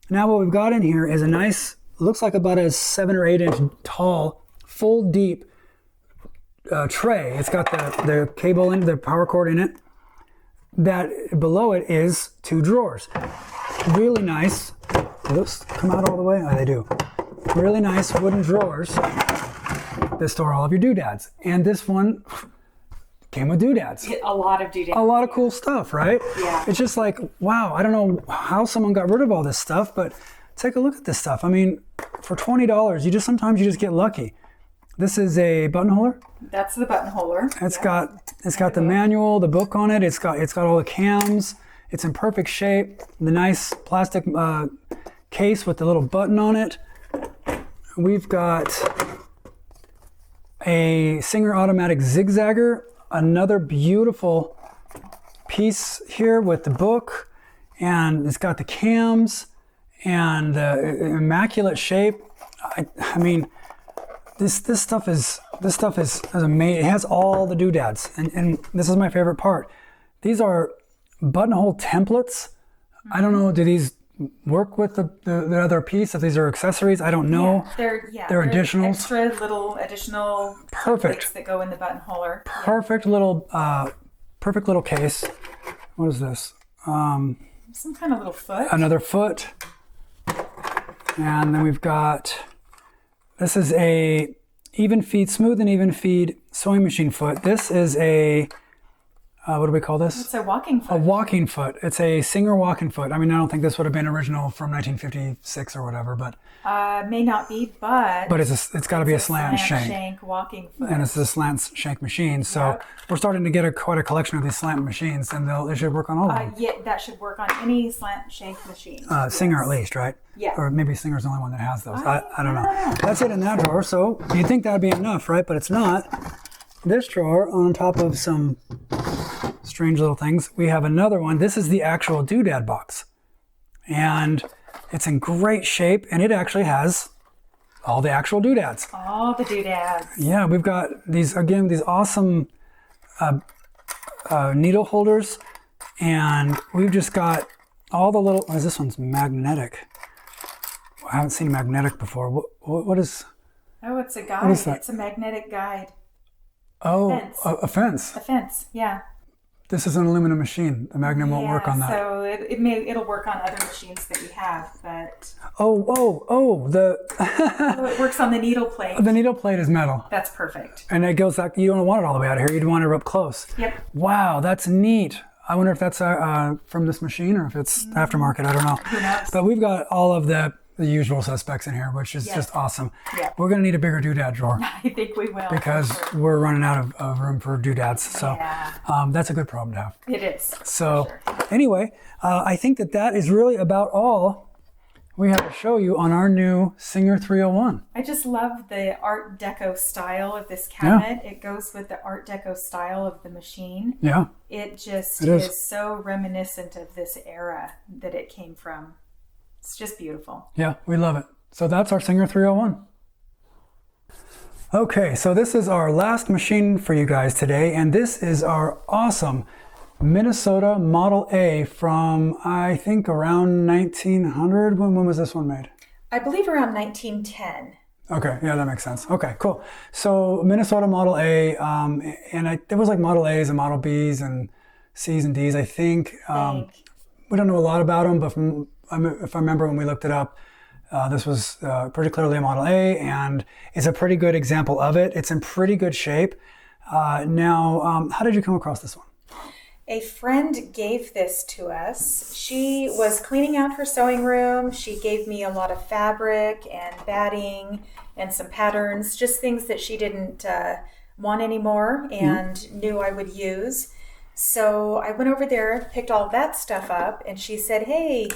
Now what we've got in here is a nice, looks like about a 7 or 8 inch tall, full deep tray. It's got the cable in, the power cord in it. That below it is 2 drawers. Really nice. Do those come out all the way? Oh, they do. Really nice wooden drawers that store all of your doodads. And this one came with doodads. A lot of doodads. A lot of cool stuff, right? Yeah. It's just like, wow, I don't know how someone got rid of all this stuff, but take a look at this stuff. I mean, for $20, sometimes you just get lucky. This is a button holder. That's the button holder. It's got the manual, the book on it. It's got all the cams. It's in perfect shape. The nice plastic case with the little button on it. We've got a Singer automatic zigzagger. Another beautiful piece here with the book, and it's got the cams and the immaculate shape. I mean. This stuff is amazing. It has all the doodads, and this is my favorite part. These are buttonhole templates. I don't know. Do these work with the other piece? If these are accessories, I don't know. They're additionals. Extra little additional Perfect templates that go in the button holder. Perfect little case. What is this? Some kind of little foot. Another foot, and then we've got. This is a smooth and even feed sewing machine foot. This is a, what do we call this? It's a walking foot. A walking foot. It's a Singer walking foot. I mean, I don't think this would have been original from 1956 or whatever, but. May not be, but. But it's got to be a slant shank walking foot. And it's a slant shank machine. So we're starting to get quite a collection of these slant machines, and they should work on all of them. Yeah, that should work on any slant shank machine. Singer at least, right? Yeah. Or maybe Singer's the only one that has those. I don't know. That's it in that drawer. So you'd think that would be enough, right? But it's not. This drawer, on top of some strange little things, we have another one. This is the actual doodad box. And it's in great shape, and it actually has all the actual doodads. All the doodads. Yeah, we've got these awesome needle holders, and we've just got all the little, this one's magnetic. I haven't seen a magnetic before. What is? Oh, it's a guide. What is that? It's a magnetic guide. Oh, fence. A fence. A fence, yeah. This is an aluminum machine. The magnet won't work on that. So it'll work on other machines that you have, but. It works on the needle plate. The needle plate is metal. That's perfect. And it goes like, you don't want it all the way out of here. You'd want it up close. Yep. Wow, that's neat. I wonder if that's from this machine or if it's aftermarket. I don't know. Who knows? But we've got all of the usual suspects in here, which is just awesome. Yeah. We're going to need a bigger doodad drawer. I think we will. Because we're running out of room for doodads. So that's a good problem to have. It is. So anyway, I think that is really about all we have to show you on our new Singer 301. I just love the Art Deco style of this cabinet. It goes with the Art Deco style of the machine. Yeah. It is so reminiscent of this era that it came from. It's just beautiful. Yeah, we love it. So that's our Singer 301. Okay, so this is our last machine for you guys today, and this is our awesome Minnesota Model A from, I think, around 1900. When was this one made? I believe around 1910. Okay, yeah, that makes sense. Okay, cool. So Minnesota Model A, there was like Model A's and Model B's and C's and D's, I think. We don't know a lot about them, but if I remember when we looked it up, this was pretty clearly a Model A, and it's a pretty good example of it. It's in pretty good shape. Now, how did you come across this one? A friend gave this to us. She was cleaning out her sewing room. She gave me a lot of fabric and batting and some patterns, just things that she didn't want anymore and knew I would use. So I went over there, picked all that stuff up, and she said, "Hey,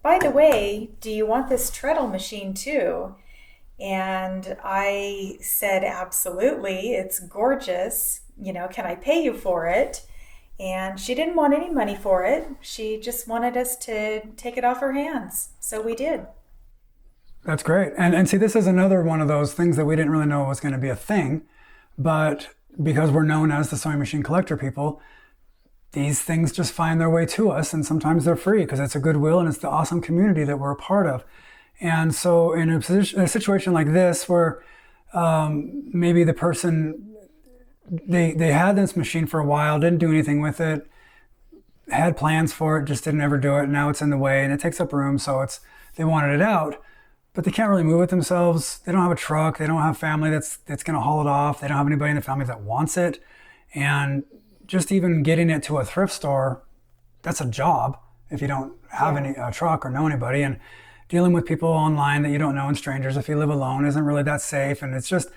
by the way, do you want this treadle machine too?" And I said, "Absolutely, it's gorgeous. Can I pay you for it?" And she didn't want any money for it. She just wanted us to take it off her hands. So we did. That's great. And see, this is another one of those things that we didn't really know was going to be a thing. But because we're known as the sewing machine collector people, these things just find their way to us. And sometimes they're free because it's a goodwill and it's the awesome community that we're a part of. And so in a situation like this where maybe the person... They had this machine for a while, didn't do anything with it, had plans for it, just didn't ever do it. Now it's in the way and it takes up room, so they wanted it out, but they can't really move it themselves. They don't have a truck. They don't have family that's going to haul it off. They don't have anybody in the family that wants it. And just even getting it to a thrift store, that's a job if you don't have any truck or know anybody. And dealing with people online that you don't know and strangers if you live alone isn't really that safe. And it's just...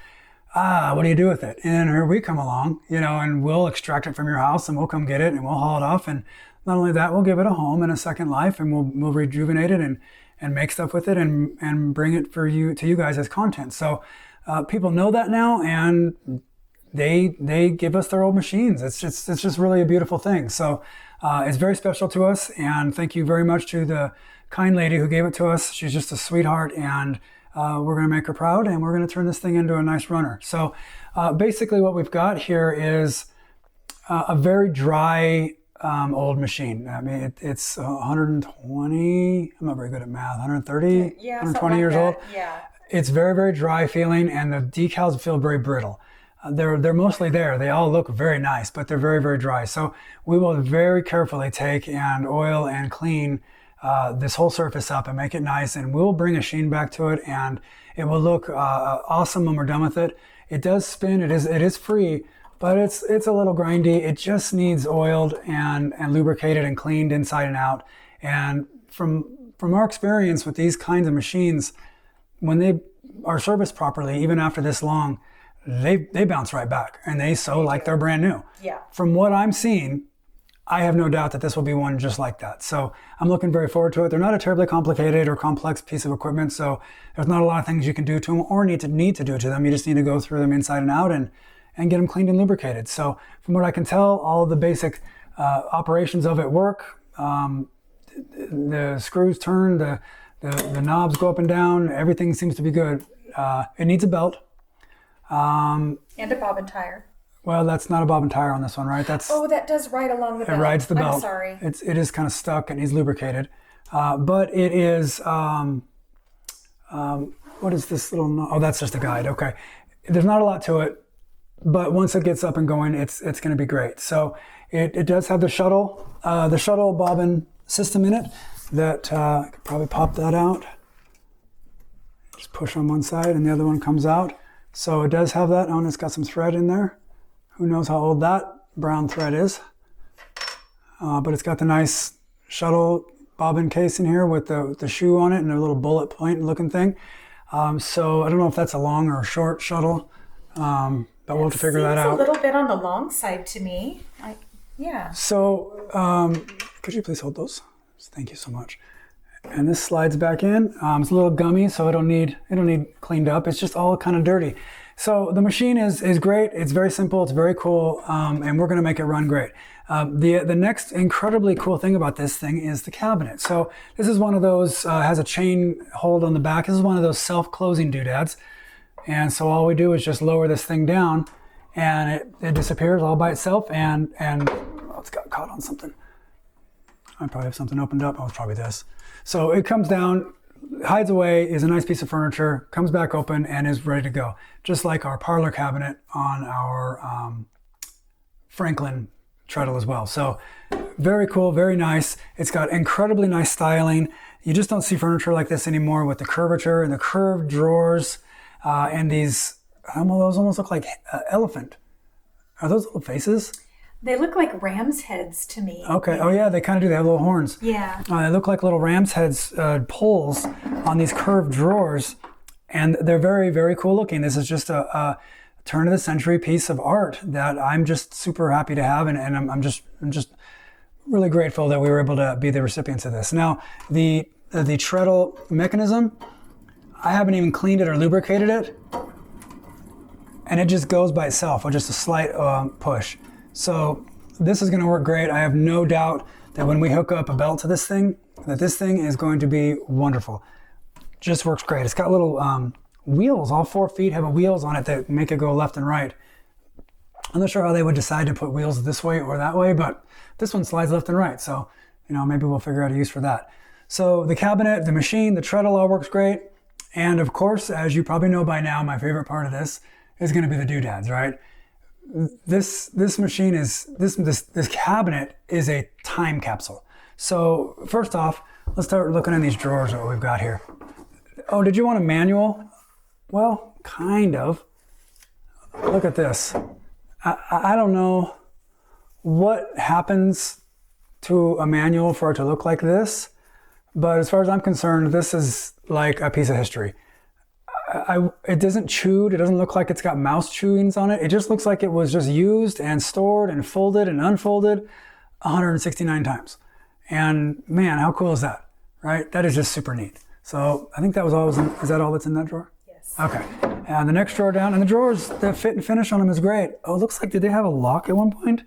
what do you do with it? And here we come along, and we'll extract it from your house and we'll come get it and we'll haul it off. And not only that, we'll give it a home and a second life and we'll rejuvenate it and make stuff with it and bring it to you guys as content. So people know that now and they give us their old machines. It's just really a beautiful thing. So it's very special to us. And thank you very much to the kind lady who gave it to us. She's just a sweetheart, and we're going to make her proud, and we're going to turn this thing into a nice runner. So basically what we've got here is a very dry old machine. I mean, it's 120, I'm not very good at math, 130, 120 years old. Yeah. It's very, very dry feeling, and the decals feel very brittle. They're mostly there. They all look very nice, but they're very, very dry. So we will very carefully take and oil and clean this whole surface up and make it nice, and we'll bring a sheen back to it, and it will look awesome when we're done with it. It does spin. It is free, but it's a little grindy. It just needs oiled and lubricated and cleaned inside and out. And from our experience with these kinds of machines, when they are serviced properly, even after this long, they bounce right back and they sew like they're brand new. Yeah. From what I'm seeing, I have no doubt that this will be one just like that. So I'm looking very forward to it. They're not a terribly complicated or complex piece of equipment, so there's not a lot of things you can do to them or need to do to them. You just need to go through them inside and out and get them cleaned and lubricated. So from what I can tell, all of the basic operations of it work. The screws turn, the knobs go up and down. Everything seems to be good. It needs a belt. And a bobbin tire. Well, that's not a bobbin tire on this one, right? That does ride along the belt. It rides the belt. I'm sorry. It is kind of stuck and needs lubricated. But it is, what is this little, oh, that's just a guide. Okay. There's not a lot to it, but once it gets up and going, it's going to be great. So it does have the shuttle bobbin system in it that, I could probably pop that out. Just push on one side and the other one comes out. So it does have that. Oh, and it's got some thread in there. Who knows how old that brown thread is? but it's got the nice shuttle bobbin case in here with the shoe on it and a little bullet point looking thing. So I don't know if that's a long or a short shuttle, but we'll have to figure that out. A little bit on the long side to me. Yeah. So could you please hold those? Thank you so much. And this slides back in. It's a little gummy, so it'll need cleaned up. It's just all kind of dirty. So the machine is great. It's very simple. It's very cool, and we're going to make it run great. The next incredibly cool thing about this thing is the cabinet. So this is one of those, has a chain hold on the back. This is one of those self-closing doodads. And so all we do is just lower this thing down and it disappears all by itself. And oh, it's got caught on something. I probably have something opened up. Oh, it's probably this. So it comes down, hides away, is a nice piece of furniture, comes back open and is ready to go. Just like our parlor cabinet on our Franklin treadle as well. So very cool, very nice. It's got incredibly nice styling. You just don't see furniture like this anymore with the curvature and the curved drawers and these, those almost look like elephant. Are those little faces? They look like ram's heads to me. Okay. Oh yeah, they kind of do. They have little horns. Yeah. They look like little ram's heads poles on these curved drawers, and they're very, very cool looking. This is just a turn of the century piece of art that I'm just super happy to have, and I'm just really grateful that we were able to be the recipients of this. Now the treadle mechanism, I haven't even cleaned it or lubricated it, and it just goes by itself with just a slight push. So this is going to work great. I have no doubt that when we hook up a belt to this thing, that this thing is going to be wonderful. Just works great. It's got little wheels. All 4 feet have wheels on it that make it go left and right. I'm not sure how they would decide to put wheels this way or that way, but this one slides left and right. So, maybe we'll figure out a use for that. So the cabinet, the machine, the treadle all works great. And of course, as you probably know by now, my favorite part of this is going to be the doodads, right? This machine is, this cabinet is a time capsule. So first off, let's start looking in these drawers that we've got here. Oh, did you want a manual? Well, kind of. Look at this. I don't know what happens to a manual for it to look like this, but as far as I'm concerned, this is like a piece of history. It isn't chewed. It doesn't look like it's got mouse chewings on it. It just looks like it was just used and stored and folded and unfolded 169 times. And man, how cool is that, right? That is just super neat. So I think that was all, is that all that's in that drawer? Yes. Okay. And the next drawer down, and the drawers, the fit and finish on them is great. Oh, it looks like, did they have a lock at one point?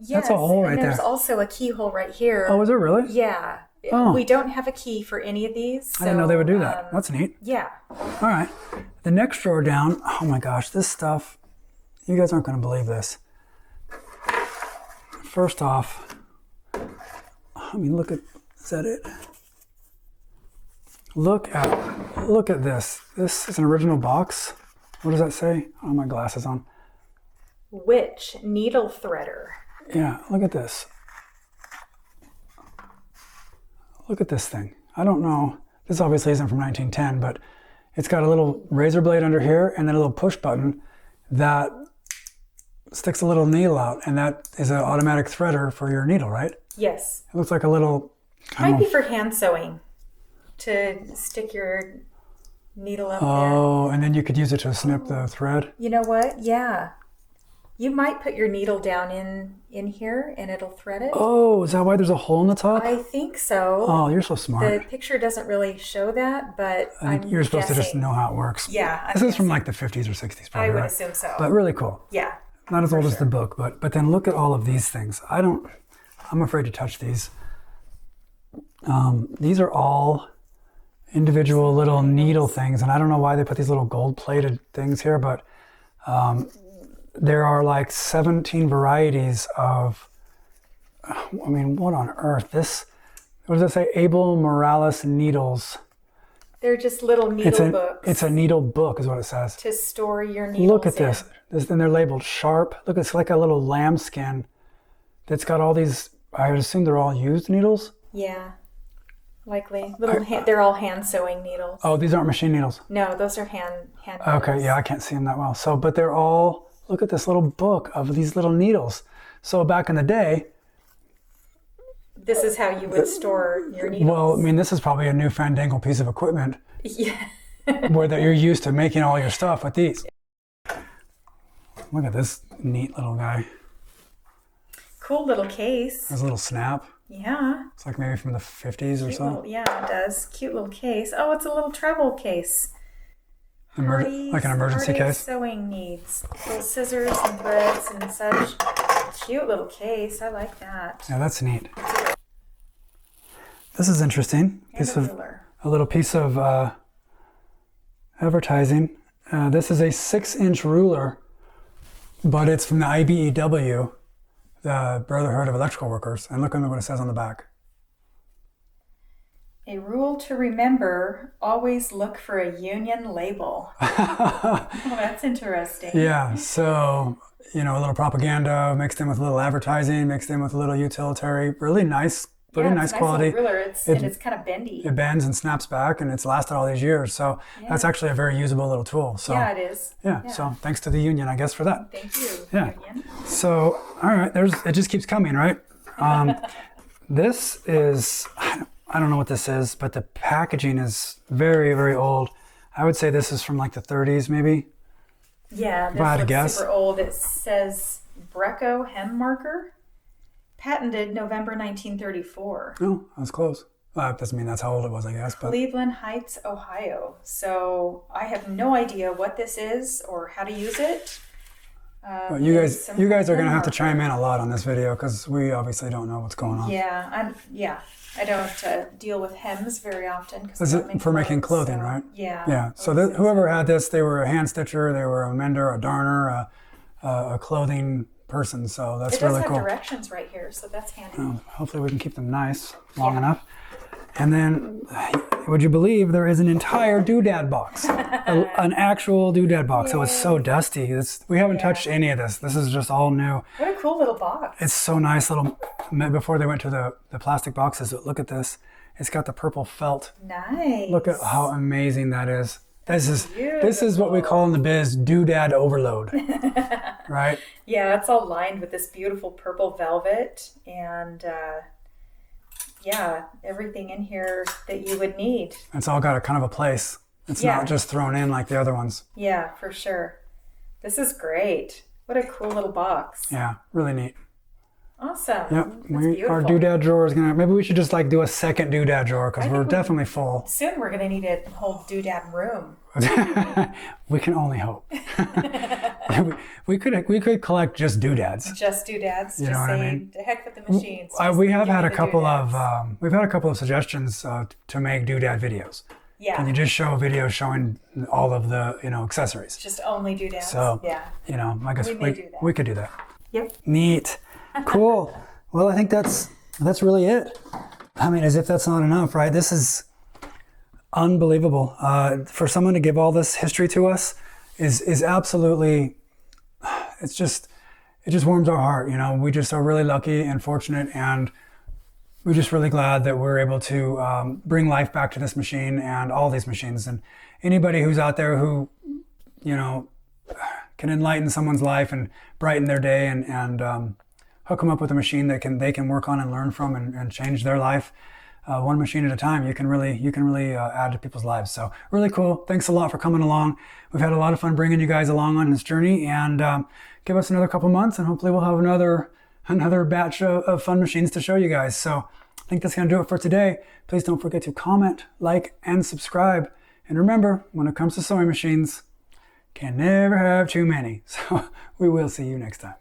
Yes. That's a hole right there. There's also a keyhole right here. Oh, is there really? Yeah. Oh. We don't have a key for any of these. So, I didn't know they would do that. That's neat. Yeah. All right. The next drawer down, oh my gosh, this stuff, you guys aren't going to believe this. First off, look at, is that it? Look at this. This is an original box. What does that say? Oh, my glasses on. Witch needle threader. Yeah, look at this. Look at this thing. I don't know. This obviously isn't from 1910, but it's got a little razor blade under here and then a little push button that sticks a little needle out, and that is an automatic threader for your needle, right? Yes. It looks like a little... Might be for hand sewing, to stick your needle up there. Oh, and then you could use it to snip the thread? You know what? Yeah. You might put your needle down in here and it'll thread it. Oh, is that why there's a hole in the top? I think so. Oh, you're so smart. The picture doesn't really show that, but I think you're supposed to just know how it works. Yeah. This is from like the 50s or 60s probably, I would right? assume so. But really cool. Yeah. Not as old as the book, but then look at all of these things. I'm afraid to touch these. These are all individual little needle things, and I don't know why they put these little gold-plated things here, but there are like 17 varieties of, what on earth? What does it say? Abel Morales needles. They're just little needle books. It's a needle book is what it says. To store your needles Look at this. And they're labeled sharp. Look, it's like a little lambskin that's got all these, I would assume they're all used needles? Yeah, likely. They're all hand sewing needles. Oh, these aren't machine needles? No, those are hand Okay, needles. yeah, I can't see them that well. So, but they're all, look at this little book of these little needles. So back in the day, this is how you would store your needles. Well, I mean, this is probably a new fandangle piece of equipment Yeah. where that you're used to making all your stuff with these. Look at this neat little guy. Cool little case. There's a little snap. Yeah. It's like maybe from the 50s or Cute so. little, yeah, it does. Cute little case. Oh, it's a little travel case. Like an emergency Hardy's case. sewing needs. Little scissors and threads and such. Cute little case. I like that. Yeah, that's neat. This is interesting. And a ruler. A little piece of advertising. This is a 6-inch ruler, but it's from the IBEW, the Brotherhood of Electrical Workers. And look at what it says on the back. A rule to remember, always look for a union label. Oh, that's interesting. Yeah, so, a little propaganda mixed in with a little advertising, mixed in with a little utilitarian, really nice, pretty nice quality. Little ruler. It's kind of bendy. It bends and snaps back, and it's lasted all these years. So that's actually a very usable little tool. So yeah, it is. Yeah, so thanks to the union, I guess, for that. Thank you, Yeah. union. So, all right, it just keeps coming, right? This is, I don't know what this is, but the packaging is very, very old. I would say this is from like the 30s, maybe. Yeah, If I had to this guess. looks super old. It says Breco hem marker, patented November 1934. Oh, that was close. Well, that doesn't mean that's how old it was, I guess. But Cleveland Heights, Ohio. So I have no idea what this is or how to use it. but you guys are going to have to chime in a lot on this video because we obviously don't know what's going on. Yeah, I don't deal with hems very often. Is it for making clothing, right? Yeah. Yeah. So whoever had this, they were a hand stitcher, they were a mender, a darner, a clothing person. So that's really cool. It does have directions right here, so that's handy. Hopefully we can keep them nice long enough. And then, would you believe there is an entire doodad box, an actual doodad box. It was so dusty. We haven't touched any of this. This is just all new. What a cool little box. It's so nice little, before they went to the plastic boxes, look at this. It's got the purple felt. Nice. Look at how amazing that is. This is what we call in the biz doodad overload, right? Yeah, it's all lined with this beautiful purple velvet and everything in here that you would need. It's all got a kind of a place. It's not just thrown in like the other ones. Yeah, for sure. This is great. What a cool little box. Yeah, really neat. Awesome. Yep, That's beautiful. our doodad drawer is maybe we should just do a second doodad drawer because we're definitely full. Soon we're going to need a whole doodad room. We can only hope. we could collect just doodads. Just doodads. You know what I mean? To heck with the machines. We have had a couple of suggestions to make doodad videos. Yeah. Can you just show a video showing all of the accessories? Just only doodads. So yeah. I guess we could do that. Yep. Neat. Cool. Well, I think that's really it. I mean, as if that's not enough, right? This is unbelievable. For someone to give all this history to us is absolutely, it just warms our heart. We just are really lucky and fortunate, and we're just really glad that we're able to bring life back to this machine and all these machines. And anybody who's out there who, can enlighten someone's life and brighten their day and hook them up with a machine that they can work on and learn from and change their life. One machine at a time, you can really add to people's lives. So really cool. Thanks a lot for coming along. We've had a lot of fun bringing you guys along on this journey, and give us another couple months and hopefully we'll have another batch of fun machines to show you guys. So I think that's going to do it for today. Please don't forget to comment, like, and subscribe. And remember, when it comes to sewing machines, can never have too many. So we will see you next time.